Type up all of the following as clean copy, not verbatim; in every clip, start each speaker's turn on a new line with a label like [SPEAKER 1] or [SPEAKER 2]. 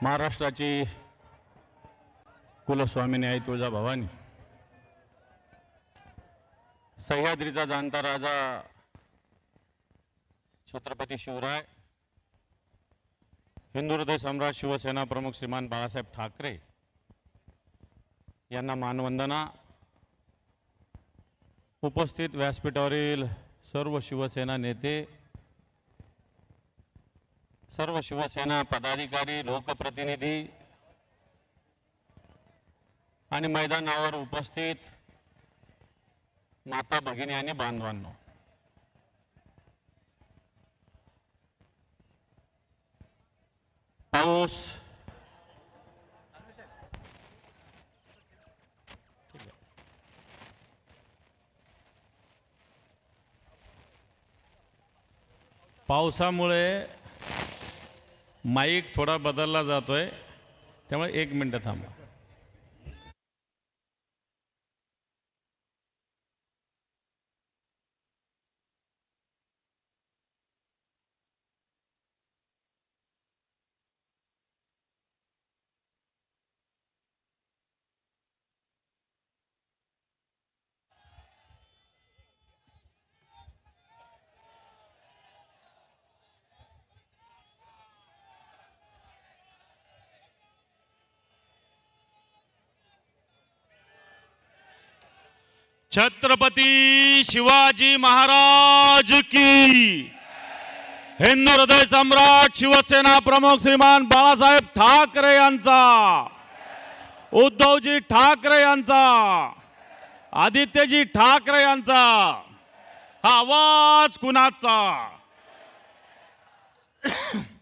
[SPEAKER 1] महाराष्ट्राची कुलस्वामिनी आई तुळजाभवानी, सह्याद्रीचा जाणता राजा छत्रपती शिवराय, हिंदू हृदय सम्राट शिवसेना प्रमुख श्रीमान बाळासाहेब ठाकरे यांना मानवंदना। उपस्थित व्यासपीठावरील सर्व शिवसेना नेते, सर्व शिवसेना पदाधिकारी, लोकप्रतिनिधी आणि मैदानावर उपस्थित माता भगिनी आणि बांधवांनो, पावसामुळे माईक थोडा बदलला जातोय, त्यामुळे 1 मिनिट थांबा। छत्रपती शिवाजी महाराज की, हिंदू हृदय सम्राट शिवसेना प्रमुख श्रीमान बाळासाहेब ठाकरे यांचा, उद्धवजी ठाकरे यांचा, आदित्यजी ठाकरे यांचा, हा आवाज कुणाचा?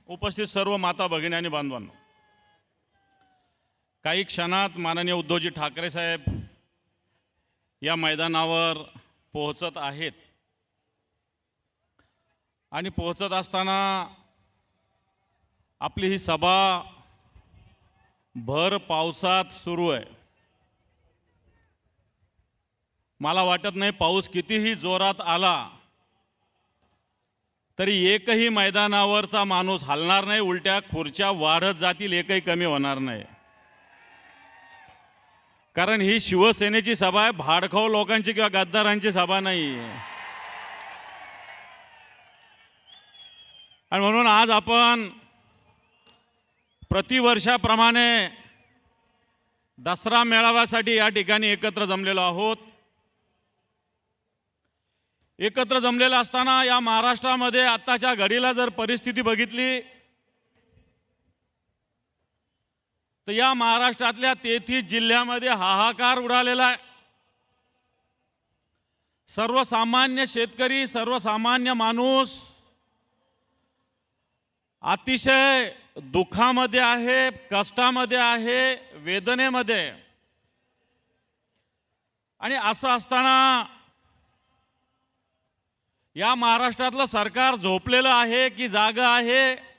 [SPEAKER 1] उपस्थित सर्व माता भगिनी आणि बांधवांनो, काही क्षणात माननीय उद्धवजी ठाकरे साहेब या मैदानावर पोहोचत आहेत आणि पोहोचत असताना आपली ही सभा भर पावसात सुरू आहे। मला वाटत नाही पाऊस कितीही जोरात आला तरी एकही मैदानावरचा माणूस हलणार नाही, उलट्या खुर्च्या वाढत जातील, एकही कमी होणार नाही। कारण ही शिवसेनेची सभा आहे, भाडखाऊ लोकांची किंवा गद्दारांची सभा नाही। आणि म्हणून आज आपण प्रतिवर्षाप्रमाणे दसरा मेळाव्यासाठी या ठिकाणी एकत्र जमलेलो आहोत। एकत्र जमलेला असताना या महाराष्ट्रामध्ये आताच्या घडीला जर परिस्थिती बघितली तर या महाराष्ट्रातल्या 33 जिल्ह्यामध्ये हाहाकार उडालेला आहे। सर्वसामान्य शेतकरी, सर्वसामान्य माणूस अतिशय दुःखामध्ये आहे, कष्टामध्ये आहे, वेदनेमध्ये। आणि असं असताना या महाराष्ट्रातलं सरकार झोपलेलं आहे की जागं आहे?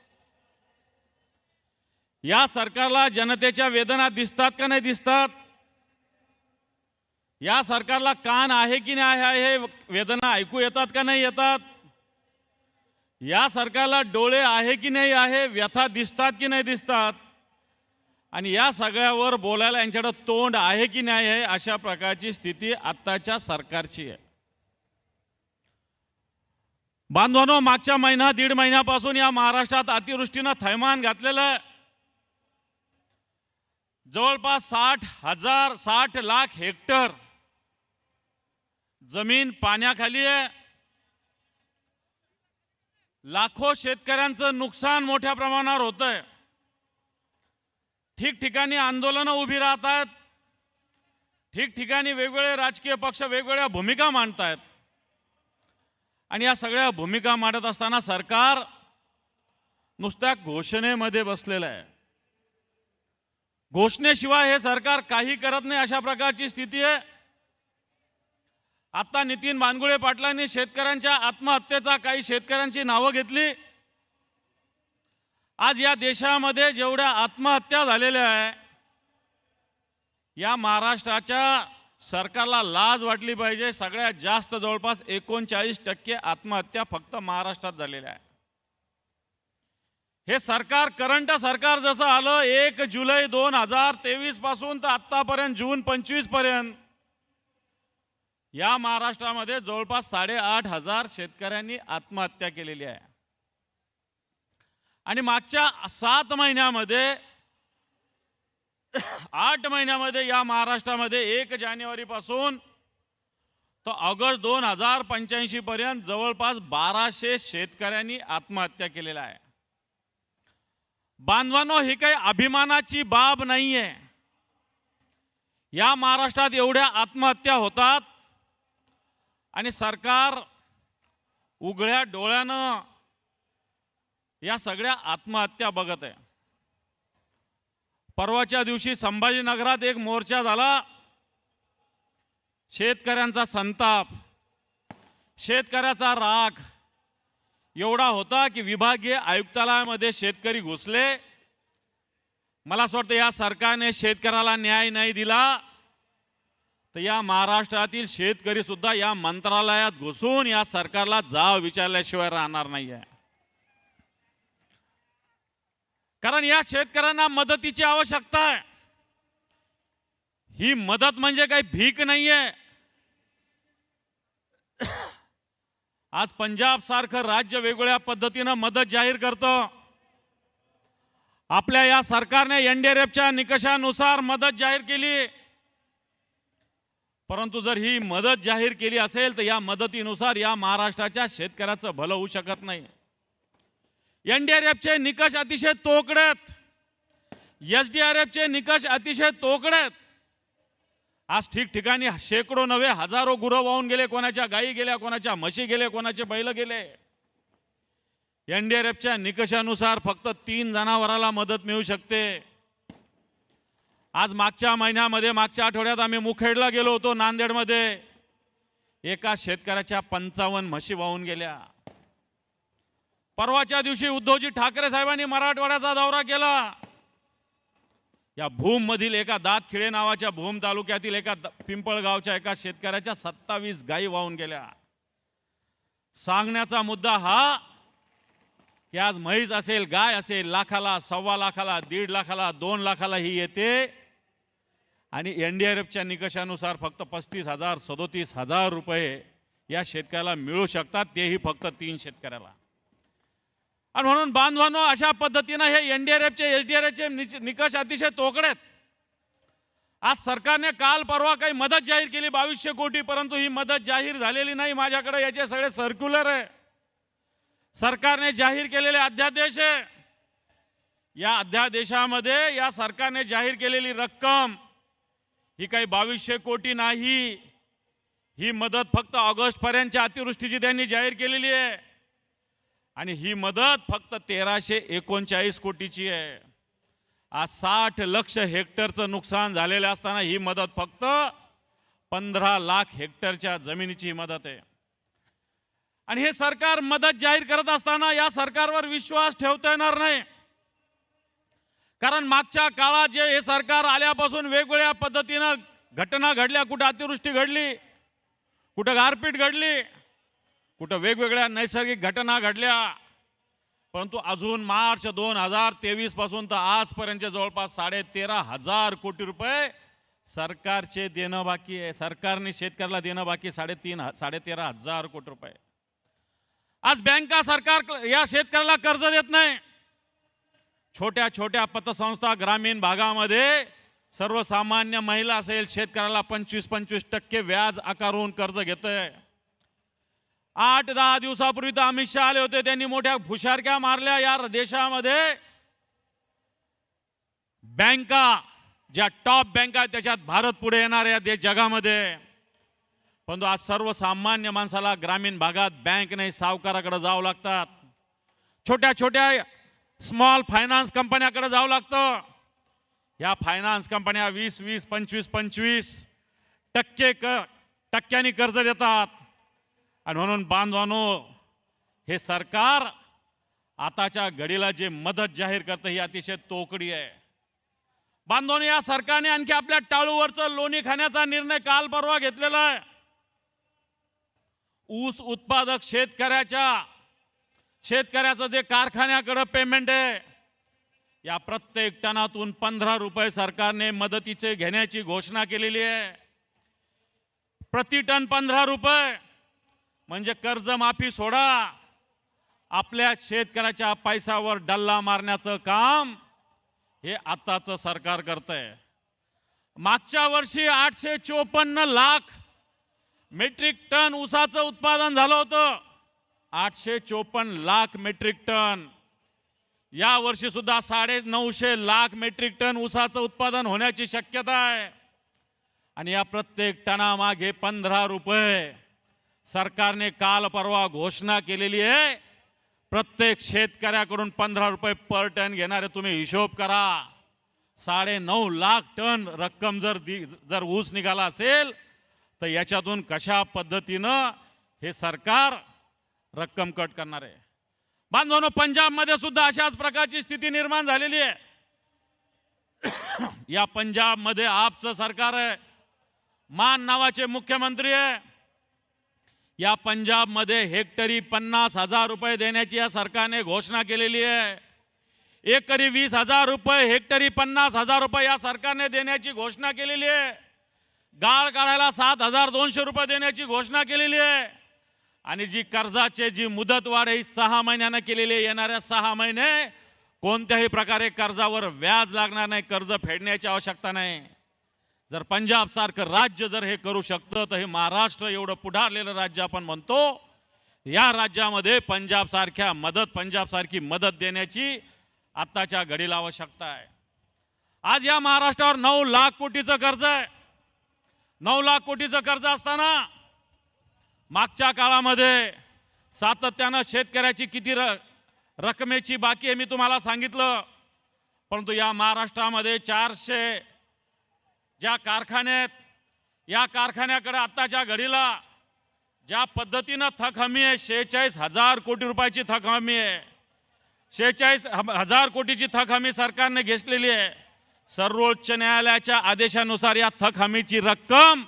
[SPEAKER 1] या सरकारला जनतेच्या वेदना दिसतात का नाही दिसतात? या सरकारला कान आहे की नाही आहे? वेदना ऐकू येतात का नाही येतात? या सरकारला डोळे आहे की नाही आहे? व्यथा दिसतात की नाही दिसतात? आणि या सगळ्यावर बोलायला यांच्याकडे तोंड आहे की नाही आहे? अशा प्रकारची स्थिती आत्ताच्या सरकारची आहे। बांधवांनो, मागच्या महिना दीड महिन्यापासून या महाराष्ट्रात अतिवृष्टीनं थैमान घातलेलं आहे। जवळपास 60 लाख हेक्टर जमीन पाण्याखाली आहे। लाखो शेतकऱ्यांचं नुकसान मोठ्या प्रमाणावर होतंय। ठिकठिकाणी आंदोलनं उभी राहत आहेत, ठिकठिकाणी वेगवेगळे राजकीय पक्ष वेगवेगळ्या भूमिका मांडतायत। आणि या सगळ्या भूमिका मांडत असताना सरकार नुसत्या घोषणेमध्ये बसलेलं आहे। घोषणेशिवाय हे सरकार काही करत नाही, अशा प्रकारची स्थिती आहे। आता नितीन बानगुळे पाटलांनी शेतकऱ्यांच्या आत्महत्येचा, काही शेतकऱ्यांची नावं घेतली। आज या देशामध्ये जेवढ्या आत्महत्या झालेल्या आहे या महाराष्ट्राच्या सरकारला लाज वाटली पाहिजे। सगळ्यात जास्त जवळपास 39% आत्महत्या फक्त महाराष्ट्रात झालेल्या आहे। हे सरकार करंट सरकार जसं आलं 1 जुलै 2023 पासून तर आतापर्यंत जून 25 पर्यंत या महाराष्ट्रामध्ये जवळपास 8,500 शेतकऱ्यांनी आत्महत्या केलेली आहे। आणि मागच्या 7 महिन्यामध्ये 8 महिन्यामध्ये या महाराष्ट्रामध्ये 1 जानेवारी पासून तर ऑगस्ट 2085 पर्यंत जवळपास 1200 शेतकऱ्यांनी आत्महत्या केलेल्या आहे। बांधवांनो, ही काही अभिमानाची बाब नाहीये। या महाराष्ट्रात एवढ्या आत्महत्या होतात आणि सरकार उघड्या डोळ्यानं या सगळ्या आत्महत्या बघत आहे। परवाच्या दिवशी संभाजीनगरात एक मोर्चा झाला। शेतकऱ्यांचा संताप, शेतकऱ्याचा राग एवढा होता की विभागीय आयुक्तालयामध्ये शेतकरी घुसले। मला असं वाटतं या सरकारने शेतकऱ्याला न्याय नाही दिला तर या महाराष्ट्रातील शेतकरी सुद्धा या मंत्रालयात घुसून या सरकारला जाब विचारल्याशिवाय राहणार नाहीये। कारण या शेतकऱ्यांना मदतीची आवश्यकता आहे। ही मदत म्हणजे काही भीक नाहीये। आज पंजाब सारखं राज्य वेगवेगळ्या पद्धतीने मदत जाहीर करतं। आपल्या या सरकारने एनडीआरएफच्या निकषानुसार मदत जाहीर केली, परंतु जर ही मदत जाहीर केली असेल तर या मदतीनुसार या महाराष्ट्राच्या शेतकऱ्याचं भलं होऊ शकत नाही। एनडीआरएफचे निकष अतिशय तोकडे आहेत, एसडीआरएफचे निकष अतिशय तोकडे आहेत। आज ठिकठिकाणी शेकडो नव्हे हजारो गुरं वाहून गेले, कोणाच्या गायी गेल्या, कोणाच्या म्हशी गेले, कोणाचे बैल गेले। एनडीआरएफच्या निकषानुसार फक्त 3 जनावराला मदत मिळू शकते। आज मागच्या महिन्यामध्ये मागच्या आठवड्यात आम्ही मुखेडला गेलो होतो नांदेडमध्ये। एका शेतकऱ्याच्या 55 म्हशी वाहून गेल्या। परवाच्या दिवशी उद्धवजी ठाकरे साहेबांनी मराठवाड्याचा दौरा केला। या भूम मधील एका दातखिळे नावाच्या भूम तालुक्यातील एका पिंपळगावच्या एका शेतकऱ्याच्या 27 गायी वाहून गेल्या। सांगण्याचा मुद्दा हा की आज म्हैस असेल, गाय असेल, लाखाला, 1.25 लाखाला, 1.5 लाखाला, 2 लाखाला ही येते आणि एनडीआरएफच्या निकषानुसार फक्त 35,000 37,000 रुपये या शेतकऱ्याला मिळू शकतात, तेही फक्त 3 शेतकऱ्याला। आणि म्हणून बांधवांनो, अशा पद्धतीने हे एनडीआरएफचे एसडीआरएफचे निकष अतिशय तोकडे आहेत। आज सरकारने काल परवा काही मदत जाहीर केली 2200 कोटी, परंतु ही मदत जाहीर झालेली नाही। माझ्याकडे याचे सगळे सर्क्युलर आहे, सरकारने जाहीर केलेले अध्यादेश आहे। या अध्यादेशामध्ये या सरकारने जाहीर केलेली रक्कम ही काही 2200 कोटी नाही। ही मदत फक्त ऑगस्ट पर्यंतच्या अतिवृष्टीची त्यांनी जाहीर केलेली आहे आणि ही मदत फक्त 1339 कोटीची आहे। आज 60 लाख हेक्टरचं नुकसान झालेलं असताना ही मदत फक्त 15 लाख हेक्टरच्या जमिनीची ही मदत आहे। आणि हे सरकार मदत जाहीर करत असताना या सरकारवर विश्वास ठेवता येणार नाही। कारण मागच्या काळात जे हे सरकार आल्यापासून वेगवेगळ्या पद्धतीने घटना घडल्या, कुठे अतिवृष्टी घडली, कुठे गारपीट घडली, कुठे वेगवेगळ्या नैसर्गिक घटना घडल्या, परंतु अजून मार्च 2023 पासून तर आजपर्यंत जवळपास 13,500 कोटी रुपये सरकारचे देणं बाकी आहे। सरकारने शेतकऱ्याला देणं बाकी 13,500 कोटी रुपये। आज बँका सरकार या शेतकऱ्याला कर्ज देत नाही। छोट्या छोट्या पतसंस्था ग्रामीण भागामध्ये सर्वसामान्य महिला असेल, शेतकऱ्याला 25% व्याज आकारून कर्ज घेतोय। 8-10 दिवसापूर्वी तर अमित शहा आले होते, त्यांनी मोठ्या फुशारक्या मारल्या या देशामध्ये। बँका ज्या टॉप बँका त्याच्यात भारत पुढे येणार आहे जगामध्ये, परंतु आज सर्वसामान्य माणसाला ग्रामीण भागात बँक नाही, सावकाराकडे जावं लागतात। छोट्या छोट्या स्मॉल फायनान्स कंपन्याकडे जावं लागतं। या फायनान्स कंपन्या 20-20, 25-25 टक्क्यांनी कर्ज देतात। आणि म्हणून बांधवांनो, हे सरकार आताच्या घडीला जे मदत जाहीर करतं ही अतिशय तोकडी आहे। बांधवून या सरकारने आणखी आपल्या टाळूवरचं लोणी खाण्याचा निर्णय काल परवा घेतलेला आहे. ऊस उत्पादक शेतकऱ्याचं जे कारखान्याकडे पेमेंट आहे, या प्रत्येक टनातून 15 रुपये सरकारने मदतीचे घेण्याची घोषणा केलेली आहे. प्रति टन 15 रुपये म्हणजे कर्जमाफी सोडा, आपल्या शेतकऱ्याच्या पैशावर डल्ला मारण्याचं काम हे आताचं सरकार करतंय. मागच्या वर्षी 854 लाख मेट्रिक टन ऊसाचं उत्पादन झालं होतं. 854 लाख मेट्रिक टन. या वर्षी सुद्धा 950 लाख मेट्रिक टन ऊसाचं उत्पादन होण्याची शक्यता आहे. आणि या प्रत्येक टनामागे 15 रुपये सरकारने काल परवा घोषणा केलेली आहे. प्रत्येक शेतकऱ्याकडून 15 रुपये पर टन घेणारे तुम्ही हिशोब करा. 9.5 लाख टन रक्कम जर ऊस निघाला असेल तर याच्यातून कशा पद्धतीनं हे सरकार रक्कम कट करणार आहे. बांधवांनो, पंजाबमध्ये सुद्धा अशाच प्रकारची स्थिती निर्माण झालेली आहे. या पंजाबमध्ये आपचं सरकार आहे, मान नावाचे मुख्यमंत्री आहे. या पंजाबमध्ये हेक्टरी 50,000 रुपये देण्याची या सरकारने घोषणा केलेली आहे. एकरी 20,000 रुपये, हेक्टरी 50,000 रुपये या सरकारने देण्याची घोषणा केलेली आहे. गाळ काढायला 7,200 रुपये देण्याची घोषणा केलेली आहे. आणि जी कर्जाची जी मुदत वाढ ही 6 महिन्यानं केलेली आहे. येणाऱ्या 6 महिने कोणत्याही प्रकारे कर्जावर व्याज लागणार नाही, कर्ज फेडण्याची आवश्यकता नाही. जर पंजाब सारखं राज्य जर हे करू शकतं तर हे महाराष्ट्र एवढं पुढारलेलं राज्य आपण म्हणतो, या राज्यामध्ये पंजाब सारखी मदत देण्याची आत्ताच्या घडीला आवश्यकता आहे. आज या महाराष्ट्रावर 9 लाख कोटीचं कर्ज आहे. 9 लाख कोटीचं कर्ज असताना मागच्या काळामध्ये सातत्यानं शेतकऱ्याची किती रकमेची बाकी आहे मी तुम्हाला सांगितलं. परंतु या महाराष्ट्रामध्ये 400 ज्या कारखान्यात, या कारखान्याकडे आत्ताच्या घडीला ज्या पद्धतीनं थक हमी आहे, 46,000 कोटी रुपयाची थक हमी आहे. 46,000 कोटीची थक हमी सरकारने घेतलेली आहे. सर्वोच्च न्यायालयाच्या आदेशानुसार या थक हमीची रक्कम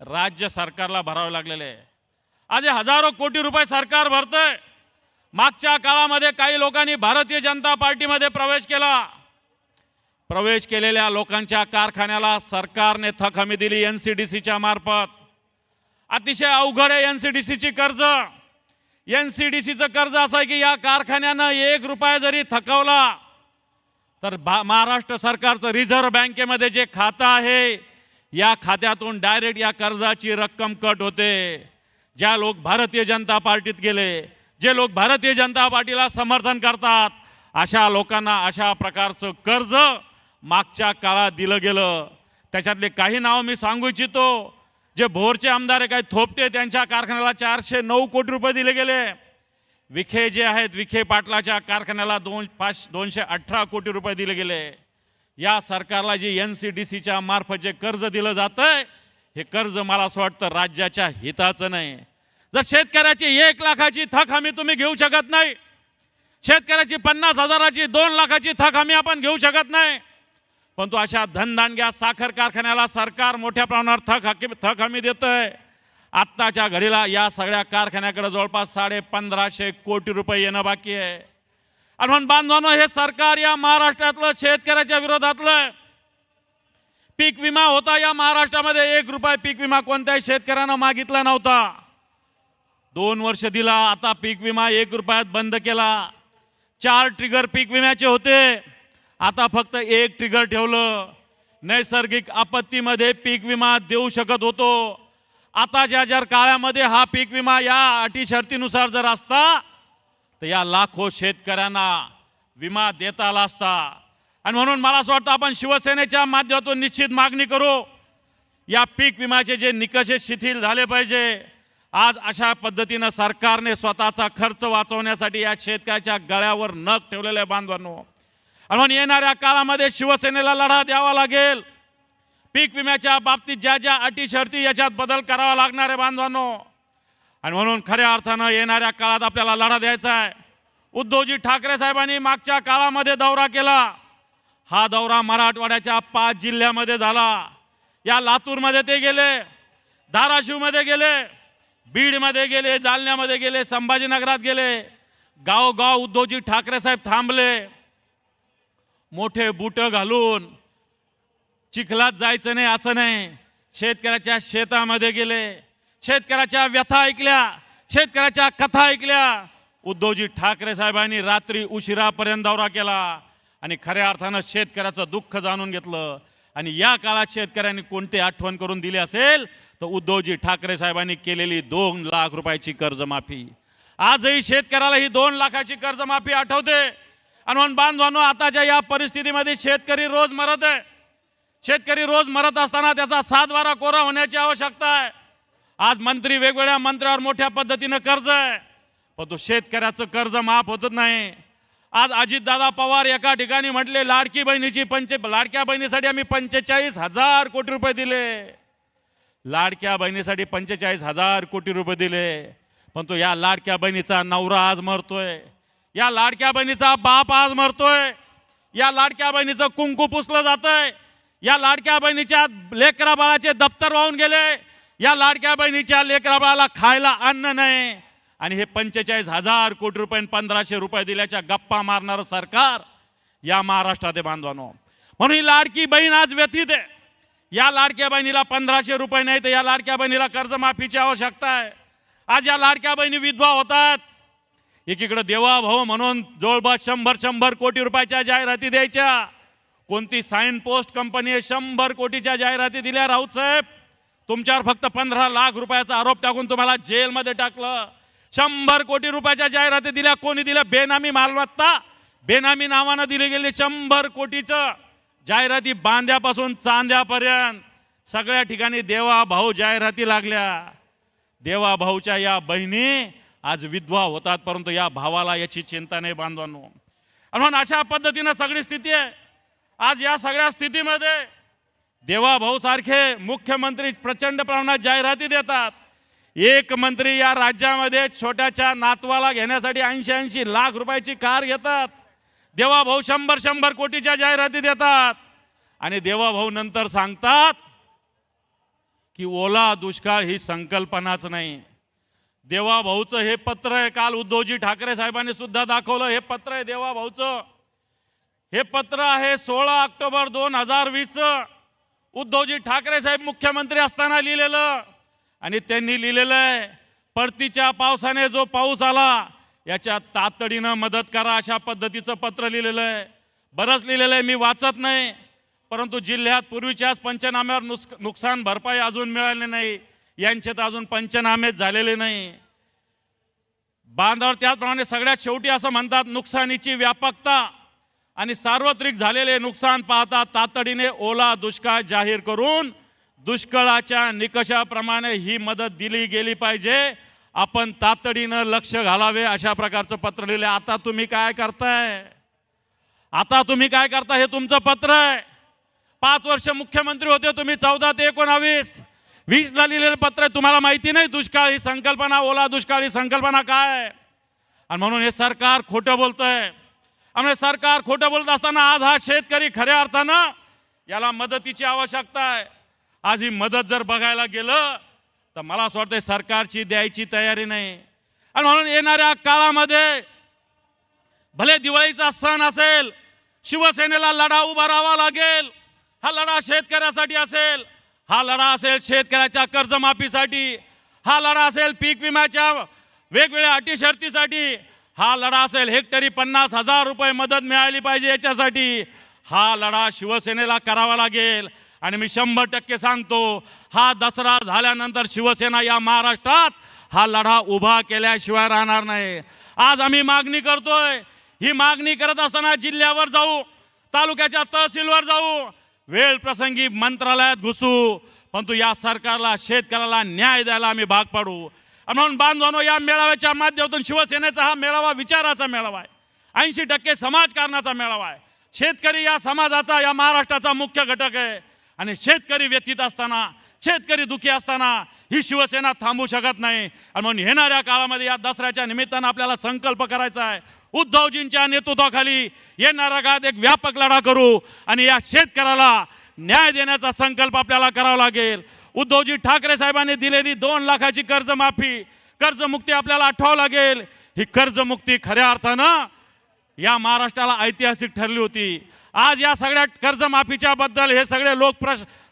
[SPEAKER 1] राज्य सरकारला भरावी लागलेली आहे. आज हजारो कोटी रुपये सरकार भरतंय. मागच्या काळामध्ये काही लोकांनी भारतीय जनता पार्टीमध्ये प्रवेश केलेल्या लोकांच्या कारखान्याला सरकारने थक हमी दिली एनसीडीसीच्या मार्फत. अतिशय अवघड आहे एनसीडीसीची कर्ज. एनसीडीसीचं कर्ज असं आहे की या कारखान्यानं 1 रुपया जरी थकवला तर महाराष्ट्र सरकारचं रिझर्व्ह बँकेमध्ये जे खातं आहे, या खात्यातून डायरेक्ट या कर्जाची रक्कम कट होते. ज्या लोक भारतीय जनता पार्टीत गेले, जे लोक भारतीय जनता पार्टीला समर्थन करतात, अशा लोकांना अशा प्रकारचं कर्ज मागच्या काळात दिलं गेलं. त्याच्यातले काही नाव मी सांगू इच्छितो. जे भोरचे आमदार आहे, काही थोपटे, त्यांच्या कारखान्याला 409 कोटी रुपये दिले गेले. विखे जे आहेत, विखे पाटलाच्या कारखान्याला 218 कोटी रुपये दिले गेले. या सरकारला जे एनसीडीसीच्या मार्फत जे कर्ज दिलं जातंय, हे कर्ज मला असं वाटतं राज्याच्या हिताचं नाही. जर शेतकऱ्याची 1 लाखाची थक हमी तुम्ही घेऊ शकत नाही, शेतकऱ्याची 50,000ची 2 लाखाची थक हमी आपण घेऊ शकत नाही, परंतु अशा धनदांडग्या साखर कारखान्याला सरकार मोठ्या प्रमाणावर थक हमी देतंय. आत्ताच्या घडीला या सगळ्या कारखान्याकडे जवळपास 1550 कोटी रुपये येणं बाकी आहे. आणि म्हणून बांधवांनो, हे सरकार या महाराष्ट्रातलं शेतकऱ्याच्या विरोधातलं. पीक विमा होता या महाराष्ट्रामध्ये, 1 रुपया पीक विमा कोणत्याही शेतकऱ्यानं मागितला नव्हता. 2 वर्ष दिला, आता पीक विमा 1 रुपयात बंद केला. 4 ट्रिगर पीक विम्याचे होते, आता फक्त 1 ट्रिगर ठेवलं. नैसर्गिक आपत्तीमध्ये पीक विमा देऊ शकत होतो. आताच्या जर काळामध्ये हा पीक विमा या अटी शर्तीनुसार जर असता तर या लाखो शेतकऱ्यांना विमा देता आला असता. आणि म्हणून मला असं वाटतं आपण शिवसेनेच्या माध्यमातून निश्चित मागणी करू, या पीक विम्याचे जे निकष शिथिल झाले पाहिजे. आज अशा पद्धतीनं सरकारने स्वतःचा खर्च वाचवण्यासाठी या शेतकऱ्याच्या गळ्यावर नख ठेवलेले बांधवांनो. आणि म्हणून येणाऱ्या काळामध्ये शिवसेनेला लढा द्यावा लागेल. पीक विम्याच्या बाबतीत ज्या ज्या अटी शर्ती याच्यात बदल करावा लागणार आहे बांधवांनो. आणि म्हणून खऱ्या अर्थानं येणाऱ्या काळात आपल्याला लढा द्यायचा आहे. उद्धवजी ठाकरे साहेबांनी मागच्या काळामध्ये दौरा केला. हा दौरा मराठवाड्याच्या 5 जिल्ह्यामध्ये झाला। या लातूरमध्ये ते गेले, धाराशिवमध्ये गेले, बीडमध्ये गेले, जालन्यामध्ये गेले, संभाजीनगरात गेले। गावगाव उद्धवजी ठाकरे साहेब थांबले, मोठे बूट घालून। चिखलात जायचं नाही असं नाही, शेतकऱ्याच्या शेतामध्ये गेले, शेतकऱ्याच्या व्यथा ऐकल्या, शेतकऱ्याच्या कथा ऐकल्या। उद्धवजी ठाकरे साहेबांनी रात्री उशिरापर्यंत दौरा केला आणि खऱ्या अर्थानं शेतकऱ्याचं दुःख जाणून घेतलं। आणि या काळात शेतकऱ्यांनी कोणती आठवण करून दिली असेल तर उद्धवजी ठाकरे साहेबांनी केलेली 2 लाख रुपयाची कर्जमाफी। आजही शेतकऱ्याला ही 2 लाखाची कर्जमाफी आठवते। आणि म्हणून बांधवांनो, आताच्या या परिस्थितीमध्ये शेतकरी रोज मरत आहे। शेतकरी रोज मरत असताना त्याचा 7-12 कोरा होण्याची आवश्यकता आहे। आज मंत्री वेगवेगळ्या मंत्र्यावर मोठ्या पद्धतीने कर्ज आहे, पण तो शेतकऱ्याचं कर्ज माफ होत नाही। आज अजितदादा पवार एका ठिकाणी म्हटले, लाडकी लाडक्या बहिणीसाठी आम्ही 45,000 कोटी रुपये दिले। लाडक्या बहिणीसाठी 45,000 कोटी रुपये दिले, पण तो या लाडक्या बहिणीचा नवरा आज मरतोय, या लाडक्या बहिणीचा बाप आज मरतोय, या लाडक्या बहिणीचं कुंकू पुसलं जातंय, या लाडक्या बहिणीच्या लेकरा बाळाचे दप्तर वाहून गेले, या लाडक्या बहिणीच्या लेकरा बाळाला खायला अन्न नाही। आणि हे 45,000 कोटी रुपये 1,500 रुपये दिल्याच्या गप्पा मारणारं सरकार या महाराष्ट्रात आहे बांधवांनो। म्हणून ही लाडकी बहीण आज व्यथित आहे। या लाडक्या बहिणीला 1,500 रुपये नाही तर या लाडक्या बहिणीला कर्जमाफीची आवश्यकता आहे। आज या लाडक्या बहिणी विधवा होतात। एकीकडे देवाभाऊ म्हणून जवळपास 100 कोटी रुपयाच्या जाहिराती द्यायच्या। कोणती साइन पोस्ट कंपनी 100 कोटीच्या जाहिराती दिल्या। राऊत साहेब, तुमच्यावर फक्त 15 लाख रुपयाचा आरोप टाकून तुम्हाला जेलमध्ये टाकलं। 100 कोटी रुपयाच्या जाहिराती दिल्या। कोणी दिल्या? बेनामी मालमत्ता, बेनामी नावानं दिली गेली 100 कोटीचं जाहिराती। बांध्यापासून चांद्यापर्यंत सगळ्या ठिकाणी देवाभाऊ जाहिराती लागल्या। देवाभाऊच्या या बहिणी आज विधवा होतात, परंतु या भावाला याची चिंता नाही बांधवांनो। म्हणून अशा पद्धतीने सगळी स्थिती आहे। आज या सगळ्या स्थितीमध्ये देवाभाऊ सारखे मुख्यमंत्री प्रचंड प्रमाणात जाहिराती देतात। एक मंत्री या राज्यामध्ये छोट्याच्या नातवाला घेण्यासाठी 80-80 लाख रुपयाची कार घेतात। देवाभाऊ 100 कोटीच्या जाहिराती देतात आणि देवाभाऊ नंतर सांगतात की ओला दुष्काळ ही संकल्पनाच नाही। देवाभाऊचं हे पत्र आहे, काल उद्धवजी ठाकरे साहेबांनी सुद्धा दाखवलं। हे पत्र आहे देवाभाऊचं, हे पत्र आहे 16 ऑक्टोबर 2020 उद्धवजी ठाकरे साहेब मुख्यमंत्री असताना लिहिलेलं। आणि त्यांनी लिहिलेलं आहे, परतीच्या पावसाने जो पाऊस आला याच्या तातडीनं मदत करा, अशा पद्धतीचं पत्र लिहिलेलं आहे। बरंच लिहिलेलं आहे, मी वाचत नाही, परंतु जिल्ह्यात पूर्वीच्याच पंचनाम्यावर नुकसान भरपाई अजून मिळाली नाही, यांचे तर अजून पंचनामेच झालेले नाही। बांधावर त्याचप्रमाणे सगळ्यात शेवटी असं म्हणतात, नुकसानीची व्यापकता आणि सार्वत्रिक झालेले नुकसान पाहता तातडीने ओला दुष्काळ जाहीर करून दुष्काळाच्या निकषाप्रमाणे ही मदत दिली गेली पाहिजे। आपण तातडीनं लक्ष घालावे, अशा प्रकारचं पत्र लिहिले। आता तुम्ही काय करताय? आता तुम्ही काय करता? हे तुमचं पत्र आहे। 5 वर्ष मुख्यमंत्री होते तुम्ही, 14 ते 19, 20 ला लिहिलेलं पत्र आहे। तुम्हाला माहिती नाही दुष्काळ ही संकल्पना, ओला दुष्काळ ही संकल्पना काय आहे? आणि म्हणून हे सरकार खोटं बोलतंय। आणि सरकार खोटं बोलत असताना आज हा शेतकरी खऱ्या अर्थानं याला मदतीची आवश्यकता आहे। आज ही मदत जर बघायला गेलं तर मला असं वाटतं सरकारची द्यायची तयारी नाही। आणि म्हणून येणाऱ्या काळामध्ये भले दिवाळीचा सण असेल, शिवसेनेला लढा उभा राहावा लागेल। हा लढा शेतकऱ्यासाठी असेल, हा लढा असेल शेतकऱ्याच्या कर्जमाफीसाठी, हा लढा असेल पीक विम्याच्या वेगवेगळ्या अटी शर्तीसाठी, हा लढा असेल हेक्टरी 50,000 रुपये मदत मिळाली पाहिजे याच्यासाठी। हा लढा शिवसेनेला करावा लागेल। आणि मी 100% सांगतो, हा दसरा झाल्यानंतर शिवसेना या महाराष्ट्रात हा लढा उभा केल्याशिवाय राहणार नाही। आज आम्ही मागणी करतोय, ही मागणी करत असताना जिल्ह्यावर जाऊ, तालुक्याच्या तहसीलवर जाऊ, वेळ प्रसंगी मंत्रालयात घुसू, परंतु या सरकारला शेतकऱ्याला न्याय द्यायला आम्ही भाग पाडू। म्हणून बांधवांनो, या मेळाव्याच्या माध्यमातून शिवसेनेचा हा मेळावा विचाराचा मेळावा आहे, 80% समाजकारणाचा मेळावा आहे। शेतकरी या समाजाचा, या महाराष्ट्राचा मुख्य घटक आहे आणि शेतकरी व्यथित असताना, शेतकरी दुखी असताना ही शिवसेना थांबू शकत नाही। आणि म्हणून येणाऱ्या काळामध्ये या दसऱ्याच्या निमित्तानं आपल्याला संकल्प करायचा आहे, उद्धवजींच्या नेतृत्वाखाली येणाऱ्या काळात एक व्यापक लढा करू आणि या शेतकऱ्याला न्याय देण्याचा संकल्प आपल्याला करावा लागेल। उद्धवजी ठाकरे साहेबांनी दिलेली 2 लाखाची कर्जमाफी, कर्जमुक्ती आपल्याला आठवावं लागेल। ही कर्जमुक्ती खऱ्या अर्थानं या महाराष्ट्राला ऐतिहासिक ठरली होती। आज या सगळ्या कर्जमाफीच्या बद्दल हे सगळे लोक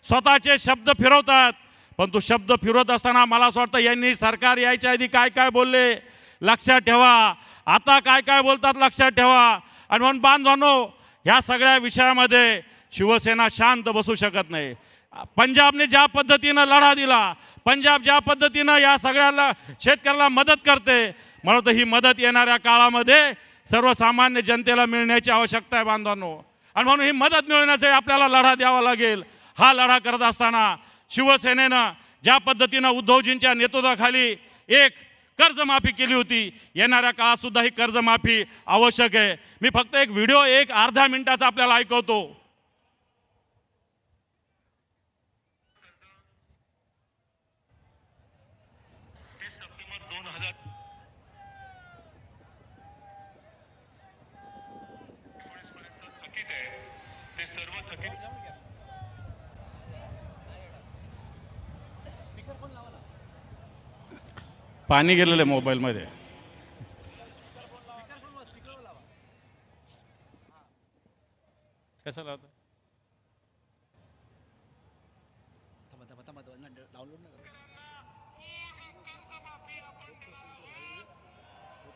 [SPEAKER 1] स्वतःचे शब्द फिरवतात, पण तो शब्द फिरवत असताना मला असं वाटतं यांनी सरकार यायच्या आधी काय काय बोलले लक्षात ठेवा, आता काय काय बोलतात लक्षात ठेवा। आणि म्हणून बांधवांनो, ह्या सगळ्या विषयामध्ये शिवसेना शांत बसू शकत नाही। पंजाबने ज्या पद्धतीनं लढा दिला, पंजाब ज्या पद्धतीनं या सगळ्याला शेतकऱ्याला मदत करते, म्हणून ही मदत येणाऱ्या काळामध्ये सर्वसामान्य जनतेला मिळण्याची आवश्यकता आहे बांधवांनो। आणि म्हणून ही मदत मिळवण्यासाठी आपल्याला लढा द्यावा लागेल। हा लढा करत असताना शिवसेनेनं ज्या पद्धतीनं उद्धवजींच्या नेतृत्वाखाली एक कर्जमाफी केली होती, येणाऱ्या काळात सुद्धा ही कर्जमाफी आवश्यक आहे। मी फक्त एक व्हिडिओ एक अर्ध्या मिनिटाचा आपल्याला ऐकवतो। पाणी गेलेलं मोबाईल मध्ये। कसं लावतं?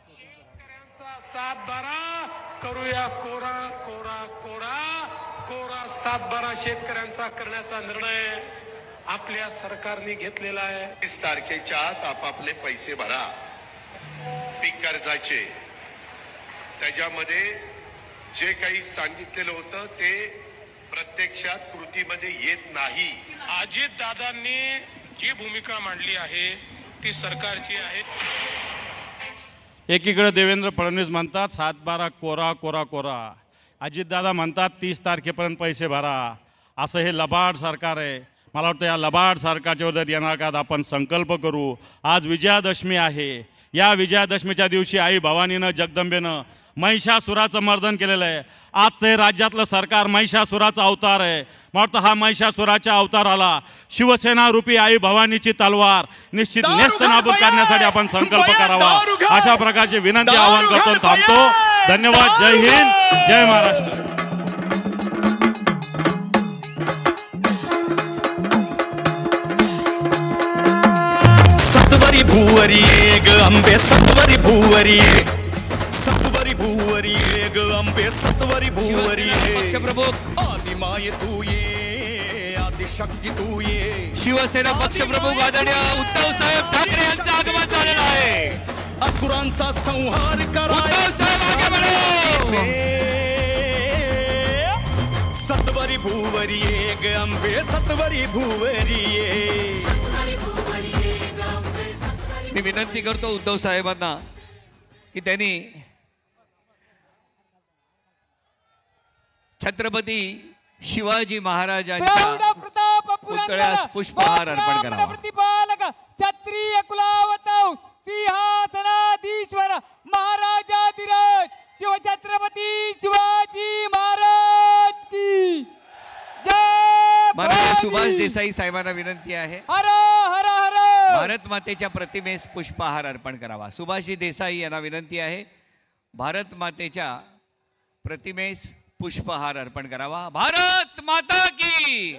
[SPEAKER 2] शेतकऱ्यांचा 7-12 करूया कोरा कोरा कोरा कोरा 7-12 शेतकऱ्यांचा करण्याचा निर्णय आपल्या सरकारने घेतलेला आहे।
[SPEAKER 3] 30 तारखेच्या आत आपापले पैसे भरा पीक कर्जाचे। त्याच्यामध्ये जे काही सांगितलेलं होतं ते प्रत्यक्षात कृतीमध्ये येत नाही।
[SPEAKER 2] अजित दादांनी जी भूमिका मांडली आहे ती सरकारची आहे।
[SPEAKER 1] एकीकडे देवेंद्र फडणवीस म्हणतात 7-12 कोरा कोरा कोरा, अजितदादा म्हणतात 30 तारखेपर्यंत पैसे भरा। असं हे लबाड सरकार आहे। मला वाटतं या लबाड सरकारच्या विरोधात येणार काळात आपण संकल्प करू। आज विजयादशमी आहे। या विजयादशमीच्या दिवशी आई भवानीनं जगदंबेनं महिषासुराचं मर्दन केलेलं आहे। आजचे राज्यातलं सरकार महिषासुराचा अवतार आहे। मला वाटतं हा महिषासुराच्या अवताराला शिवसेना रूपी आई भवानीची तलवार निश्चित नेस्तनाबूत करण्यासाठी आपण संकल्प करावा, अशा प्रकारची विनंती आवाहन करतो। थांबतो। धन्यवाद। जय हिंद, जय महाराष्ट्र।
[SPEAKER 4] सत्वरी भुवरी ग अंबे सत्वरी भुवरी, सत्वरी भुवरी ग अंबे सत्वरी भुवरी।
[SPEAKER 5] पक्षप्रमुख
[SPEAKER 4] आदिमाय तू ये, आदिशक्ती तू ये।
[SPEAKER 5] शिवसेना पक्षप्रमुख आदरणीय उद्धव साहेब ठाकरे यांचं आगमन झालेलं आहे।
[SPEAKER 4] असुरांचा संहार करा
[SPEAKER 5] उद्धव साहेब आगे बढ़ो।
[SPEAKER 4] सत्वरी भुवरी ग अंबे सत्वरी भुवरी।
[SPEAKER 5] मी विनंती करतो उद्धव साहेबांना की त्यांनी छत्रपती शिवाजी महाराजांच्या पुतळ्यास पुष्पहार अर्पण करावा।
[SPEAKER 6] प्रतिपालक क्षत्रिय कुलावतौ सिंहासनाधीश्वर महाराजाधिराज शिवछत्रपती शिवाजी महाराज की जय।
[SPEAKER 5] माननीय सुभाष देसाई साहेबांना विनंती आहे
[SPEAKER 6] हर हर हर
[SPEAKER 5] भारत मातेच्या प्रतिमेस पुष्पहार अर्पण करावा। सुभाषजी देसाई यांना विनंती आहे भारत मातेच्या प्रतिमेस पुष्पहार अर्पण करावा। भारत माता की।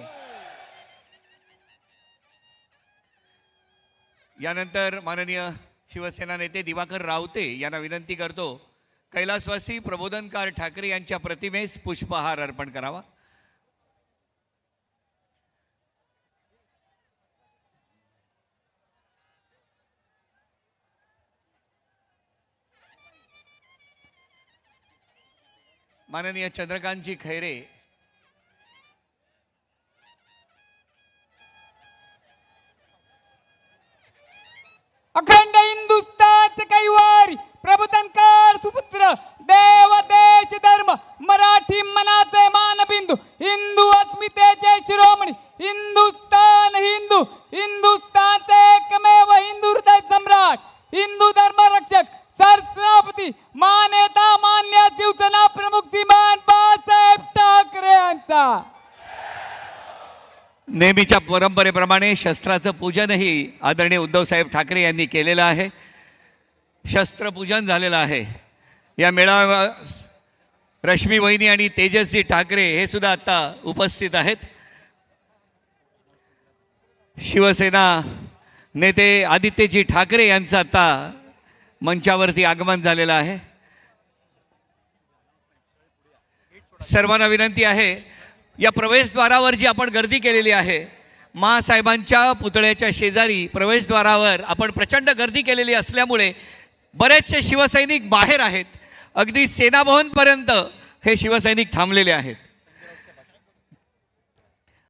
[SPEAKER 5] यानंतर माननीय शिवसेना नेते दिवाकर रावते यांना विनंती करतो कैलासवासी प्रबोधनकार ठाकरे यांच्या प्रतिमेस पुष्पहार अर्पण करावा। माननीय चंद्रकांतजी खैरे
[SPEAKER 6] अखंड हिंदुस्थानचे कैवारी प्रबोधनकार सुपुत्र देव देश धर्म मराठी मनाचे मानबिंदू हिंदू अस्मितेचे शिरोमणी हिंदुस्थान हिंदू हिंदुस्थानचे एकमेव हिंदू हृदय सम्राट हिंदू धर्म रक्षक सरसेनापती मानेता
[SPEAKER 5] नेहमीच्या परंपरेप्रमाणे शस्त्राचं पूजनही आदरणीय उद्धवसाहेब ठाकरे यांनी केलेलं आहे. शस्त्रपूजन झालेलं आहे. या मेळाव्यात रश्मी वहिनी आणि तेजस्वी ठाकरे हे सुद्धा आता उपस्थित आहेत. शिवसेना नेते आदित्यजी ठाकरे यांचं आता मंचावरती आगमन झालेलं आहे. सर्वांना विनंती आहे, या प्रवेशद्वारावर जी आपण गर्दी केलेली आहे, माँसाहेबांच्या पुतळ्याच्या शेजारी प्रवेशद्वारावर आपण प्रचंड गर्दी केलेली असल्यामुळे बरेचसे शिवसैनिक बाहेर आहेत. अगदी सेनाभवनपर्यंत हे शिवसैनिक थांबलेले आहेत.